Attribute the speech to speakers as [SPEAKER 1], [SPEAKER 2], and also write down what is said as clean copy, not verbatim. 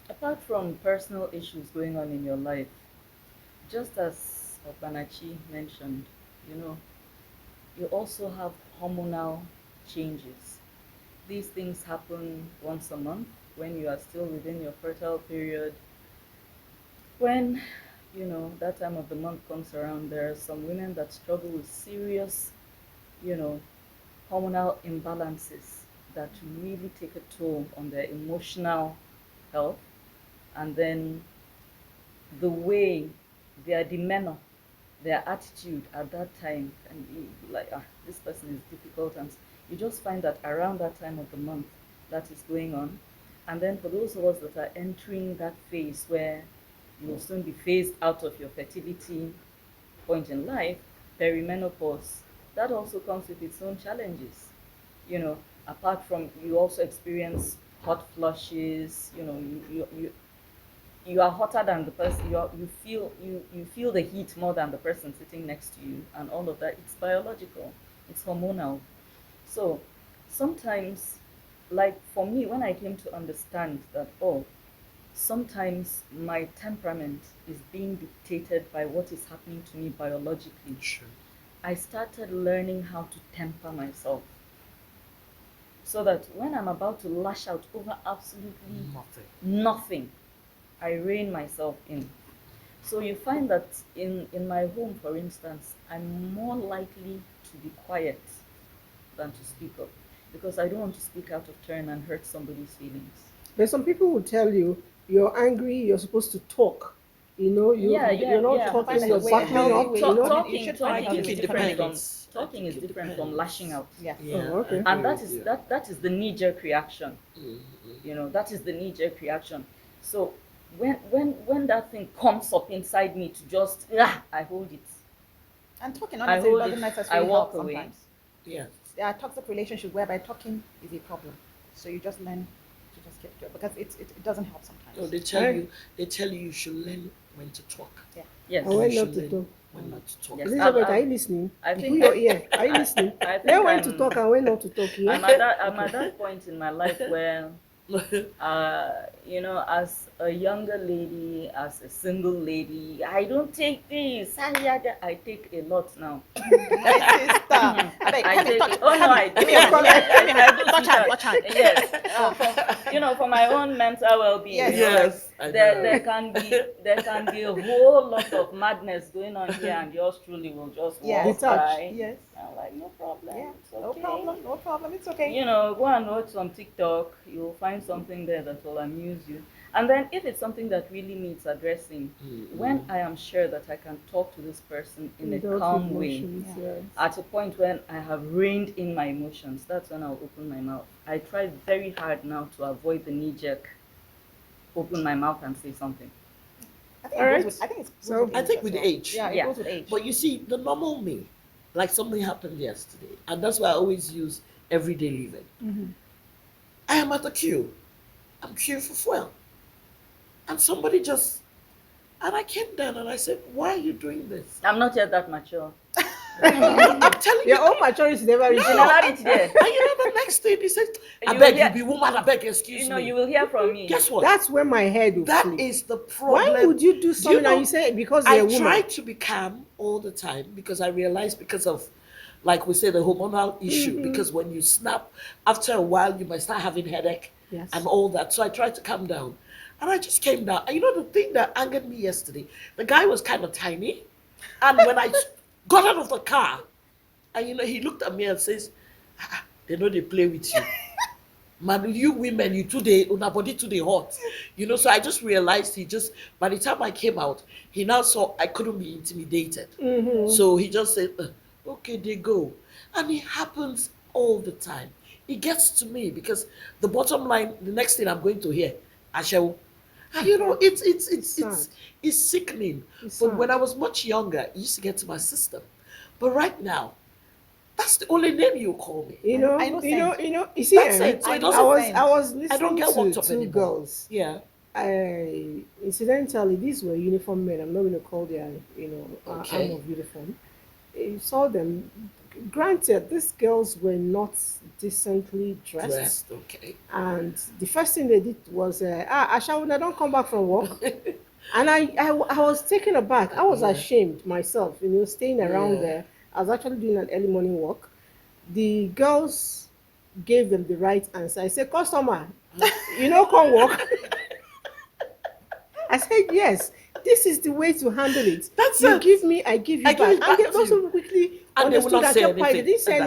[SPEAKER 1] Apart from personal issues going on in your life, just as Obanachi mentioned, you know, you also have hormonal changes. These things happen once a month when you are still within your fertile period. When, that time of the month comes around, there are some women that struggle with serious, you know, hormonal imbalances that really take a toll on their emotional health, and then the way their demeanor, their attitude at that time can be like, this person is difficult, and you just find that around that time of the month that is going on. And then for those of us that are entering that phase where you will soon be phased out of your fertility point in life, perimenopause, that also comes with its own challenges. You know, apart from, you also experience hot flushes, you are hotter than the person, you feel the heat more than the person sitting next to you, and all of that. It's biological, it's hormonal. So sometimes, like for me, when I came to understand that, oh, sometimes my temperament is being dictated by what is happening to me biologically,
[SPEAKER 2] Sure.
[SPEAKER 1] I started learning how to temper myself, so that when I'm about to lash out over absolutely
[SPEAKER 2] Nothing.
[SPEAKER 1] nothing, I rein myself in. So you find that in my home, for instance, I'm more likely to be quiet than to speak up, because I don't want to speak out of turn and hurt somebody's feelings.
[SPEAKER 3] There's some people who tell you you're angry, you're supposed to talk.
[SPEAKER 1] Yeah,
[SPEAKER 3] You're
[SPEAKER 1] yeah,
[SPEAKER 3] not
[SPEAKER 1] yeah.
[SPEAKER 3] talking,
[SPEAKER 2] It's
[SPEAKER 3] you're
[SPEAKER 2] not
[SPEAKER 1] So
[SPEAKER 2] for
[SPEAKER 3] bottling
[SPEAKER 2] me.
[SPEAKER 3] up, you know.
[SPEAKER 1] talking,
[SPEAKER 2] I
[SPEAKER 1] talking
[SPEAKER 2] think
[SPEAKER 1] is
[SPEAKER 2] it
[SPEAKER 1] different from
[SPEAKER 2] depends. I
[SPEAKER 1] talking
[SPEAKER 2] think
[SPEAKER 1] is
[SPEAKER 2] it
[SPEAKER 1] different from lashing
[SPEAKER 2] depends.
[SPEAKER 1] out.
[SPEAKER 3] Oh,
[SPEAKER 2] Yeah, I
[SPEAKER 3] okay.
[SPEAKER 1] And
[SPEAKER 2] agree
[SPEAKER 1] that
[SPEAKER 2] with
[SPEAKER 1] is
[SPEAKER 2] you.
[SPEAKER 1] that is the knee jerk reaction.
[SPEAKER 2] Mm-hmm.
[SPEAKER 1] That is the knee jerk reaction. So when that thing comes up inside me, to just, I hold it.
[SPEAKER 4] And talking
[SPEAKER 1] I
[SPEAKER 4] honestly
[SPEAKER 1] hold it,
[SPEAKER 4] doesn't
[SPEAKER 1] I
[SPEAKER 4] necessarily
[SPEAKER 1] walk
[SPEAKER 4] help
[SPEAKER 1] away.
[SPEAKER 4] sometimes.
[SPEAKER 2] Yeah.
[SPEAKER 4] There are toxic relationships whereby talking is a problem. So you just learn to just keep it because it doesn't help
[SPEAKER 2] No,
[SPEAKER 4] sometimes.
[SPEAKER 3] I
[SPEAKER 2] they tell you should learn when to talk,
[SPEAKER 4] Yeah.
[SPEAKER 3] I
[SPEAKER 2] and
[SPEAKER 1] Yes.
[SPEAKER 2] you
[SPEAKER 3] went
[SPEAKER 2] should
[SPEAKER 3] not to
[SPEAKER 2] learn
[SPEAKER 3] talk.
[SPEAKER 2] when not to talk.
[SPEAKER 1] Yes.
[SPEAKER 3] Elizabeth, are you listening?
[SPEAKER 1] I
[SPEAKER 3] Put
[SPEAKER 1] think
[SPEAKER 3] your ear. Are you listening?
[SPEAKER 1] I
[SPEAKER 3] Learn
[SPEAKER 1] think
[SPEAKER 3] when to talk and when not to talk, yeah?
[SPEAKER 1] I'm
[SPEAKER 3] Okay.
[SPEAKER 1] at that point in my life where, as a younger lady, as a single lady, I don't take this. I take a lot now.
[SPEAKER 4] My sister. I beg,
[SPEAKER 1] I
[SPEAKER 4] Kemi,
[SPEAKER 1] take
[SPEAKER 4] touch
[SPEAKER 1] it. Oh no,
[SPEAKER 4] Kemi,
[SPEAKER 1] I
[SPEAKER 4] give me
[SPEAKER 1] do.
[SPEAKER 4] your hand. Give me your
[SPEAKER 1] I
[SPEAKER 4] hand.
[SPEAKER 1] do,
[SPEAKER 4] Touch hand,
[SPEAKER 1] sweetheart.
[SPEAKER 4] touch hand.
[SPEAKER 1] Yes,
[SPEAKER 4] Ah,
[SPEAKER 1] for my own mental well-being.
[SPEAKER 4] yes.
[SPEAKER 1] Like,
[SPEAKER 2] Yes, I
[SPEAKER 1] there
[SPEAKER 2] know.
[SPEAKER 1] there can be there can be a whole lot of madness going on here, and yours truly will just
[SPEAKER 4] Yes.
[SPEAKER 1] walk
[SPEAKER 3] Detached.
[SPEAKER 1] by.
[SPEAKER 4] Yes.
[SPEAKER 1] I'm like, no problem,
[SPEAKER 4] Yeah.
[SPEAKER 1] it's
[SPEAKER 4] No
[SPEAKER 1] okay.
[SPEAKER 4] problem. No problem. It's okay.
[SPEAKER 1] Go and watch some TikTok. You'll find something there that will amuse you. And then, if it's something that really needs addressing, when
[SPEAKER 2] Mm-mm.
[SPEAKER 1] I am sure that I can talk to this person in a
[SPEAKER 3] Without
[SPEAKER 1] calm way,
[SPEAKER 3] emotions,
[SPEAKER 4] Yeah.
[SPEAKER 3] yes.
[SPEAKER 1] at a point when I have reined in my emotions, that's when I'll open my mouth. I try very hard now to avoid the knee jerk, open my mouth and say something.
[SPEAKER 4] I think
[SPEAKER 3] All
[SPEAKER 4] it goes with.
[SPEAKER 3] right.
[SPEAKER 4] I think it goes with
[SPEAKER 3] So,
[SPEAKER 2] I
[SPEAKER 4] age
[SPEAKER 2] think
[SPEAKER 4] as
[SPEAKER 2] with
[SPEAKER 4] well.
[SPEAKER 2] age.
[SPEAKER 4] Yeah, it
[SPEAKER 1] Yeah.
[SPEAKER 4] goes with age.
[SPEAKER 2] But you see, the normal me, like something happened yesterday, and that's why I always use everyday living.
[SPEAKER 4] Mm-hmm.
[SPEAKER 2] I am at the queue. I'm queuing for fuel. And somebody just, and I came down and I said, why are you doing this?
[SPEAKER 1] I'm not yet that mature.
[SPEAKER 2] No, I'm telling you,
[SPEAKER 3] your own maturity never
[SPEAKER 1] It's
[SPEAKER 3] reached
[SPEAKER 1] in
[SPEAKER 2] no.
[SPEAKER 3] there.
[SPEAKER 1] never
[SPEAKER 2] And,
[SPEAKER 1] reach there.
[SPEAKER 2] the next thing he said, I
[SPEAKER 1] You will
[SPEAKER 2] beg you,
[SPEAKER 1] hear,
[SPEAKER 2] be woman, I beg, excuse
[SPEAKER 1] you
[SPEAKER 2] me.
[SPEAKER 1] will hear from me.
[SPEAKER 2] Guess what?
[SPEAKER 3] That's when my head will
[SPEAKER 2] That
[SPEAKER 3] flip.
[SPEAKER 2] is the
[SPEAKER 3] Why
[SPEAKER 2] problem.
[SPEAKER 3] would you do
[SPEAKER 2] Do you
[SPEAKER 3] something and you
[SPEAKER 2] know?
[SPEAKER 3] say because
[SPEAKER 2] I
[SPEAKER 3] you're a
[SPEAKER 2] try
[SPEAKER 3] woman?
[SPEAKER 2] to be calm all the time because I realize because of, like we say, the hormonal issue.
[SPEAKER 3] Mm-hmm.
[SPEAKER 2] Because when you snap, after a while, you might start having headache and
[SPEAKER 3] Yes.
[SPEAKER 2] all that. So I try to calm down, and I just came down. And the thing that angered me yesterday, the guy was kind of tiny, and when I got out of the car, and he looked at me and says, "They know they play with you." Man, you women, you today, una body today hot. So I just realized by the time I came out, he now saw I couldn't be intimidated.
[SPEAKER 3] Mm-hmm.
[SPEAKER 2] So he just said, okay, they go. And it happens all the time. It gets to me because the bottom line, the next thing I'm going to hear, I shall. And
[SPEAKER 3] Yeah. It's sad.
[SPEAKER 2] it's sickening.
[SPEAKER 3] It's
[SPEAKER 2] But when
[SPEAKER 3] sad.
[SPEAKER 2] I was much younger, it used to get to my system. But right now, that's the only name you call me.
[SPEAKER 4] I know saying.
[SPEAKER 3] You see,
[SPEAKER 2] That's it. So
[SPEAKER 4] I
[SPEAKER 2] it
[SPEAKER 4] know
[SPEAKER 3] I
[SPEAKER 2] doesn't.
[SPEAKER 3] was
[SPEAKER 4] saying.
[SPEAKER 3] I was
[SPEAKER 2] I don't
[SPEAKER 3] listening
[SPEAKER 2] get
[SPEAKER 3] to
[SPEAKER 2] worked up
[SPEAKER 3] two
[SPEAKER 2] anymore.
[SPEAKER 3] girls.
[SPEAKER 2] Yeah.
[SPEAKER 3] Incidentally, these were uniform men. I'm not going to call their arm
[SPEAKER 2] Okay.
[SPEAKER 3] of uniform. You saw them Granted, these girls were not decently dressed,
[SPEAKER 2] Dressed, okay.
[SPEAKER 3] and the first thing they did was, Asha, when I don't come back from work. And I was taken aback. I was
[SPEAKER 2] Yeah.
[SPEAKER 3] ashamed myself, staying around
[SPEAKER 2] Yeah.
[SPEAKER 3] there. I was actually doing an early morning walk. The girls gave them the right answer. I said, customer, come walk. I said, yes, this is the way to handle it.
[SPEAKER 2] That's
[SPEAKER 3] You
[SPEAKER 2] it.
[SPEAKER 3] give me, I give you
[SPEAKER 2] I give
[SPEAKER 3] back.
[SPEAKER 2] it
[SPEAKER 3] And
[SPEAKER 2] back
[SPEAKER 3] they
[SPEAKER 2] to you.
[SPEAKER 3] also quickly
[SPEAKER 2] And they will
[SPEAKER 3] understood
[SPEAKER 2] not
[SPEAKER 3] and
[SPEAKER 2] say
[SPEAKER 3] kept quiet. They
[SPEAKER 2] anything
[SPEAKER 3] didn't say
[SPEAKER 2] at that